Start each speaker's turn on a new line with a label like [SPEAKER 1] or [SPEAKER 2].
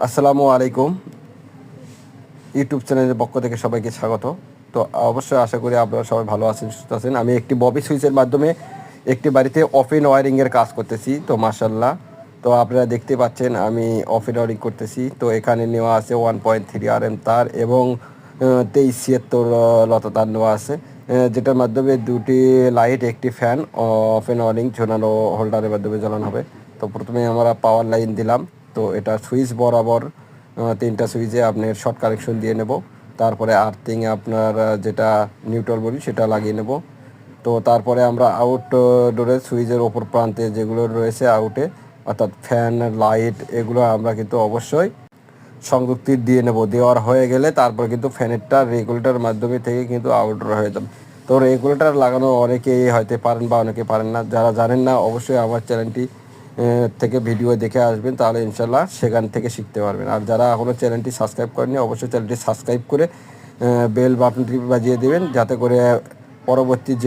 [SPEAKER 1] আসসালামু আলাইকুম। ইউটিউব চ্যানেলের পক্ষ থেকে সবাইকে স্বাগত। তো অবশ্যই আশা করি আপনারা সবাই ভালো আছেন, সুস্থ আছেন। আমি একটি ববি সুইচের মাধ্যমে একটি বাড়িতে ওপেন ওয়্যারিংয়ের কাজ করতেছি। তো মাশাআল্লাহ, তো আপনারা দেখতে পাচ্ছেন আমি ওপেন ওয়্যারিং করতেছি। তো এখানে নেওয়া আছে 1.3 RM তার এবং 2376 লতা তার নেওয়া আছে, যেটার মাধ্যমে দুটি লাইট, একটি ফ্যান ওপেন ওয়্যারিং ঝোলানো হোল্ডারের মাধ্যমে জ্বালানো হবে। তো প্রথমে আমরা পাওয়ার লাইন দিলাম। তো এটা সুইচ বরাবর 3টা সুইচে আপনার শর্ট কানেকশন দিয়ে নেব। তারপরে আর্থিংয়ে আপনার যেটা নিউট্রাল বলি সেটা লাগিয়ে নেব। তো তারপরে আমরা আউটডোরের সুইচের ওপর প্রান্তে যেগুলো রয়েছে আউটে, অর্থাৎ ফ্যান, লাইট, এগুলো আমরা কিন্তু অবশ্যই সংযুক্তি দিয়ে নেব। দেওয়ার হয়ে গেলে তারপর কিন্তু ফ্যানেরটা রেগুলেটর মাধ্যমে থেকে কিন্তু আউটডোর হয়ে যাবে। তো রেগুলেটর লাগানো অনেকেই হয়তো পারেন বা অনেকে পারেন না। যারা জানেন না অবশ্যই আমার চ্যানেলটি থেকে ভিডিও দেখে আসবেন, তাহলে ইনশাল্লাহ সেখান থেকে শিখতে পারবেন। আর যারা এখনও চ্যানেলটি সাবস্ক্রাইব করেননি অবশ্যই চ্যানেলটি সাবস্ক্রাইব করে বেল বাটনটি বাজিয়ে দেবেন, যাতে করে পরবর্তী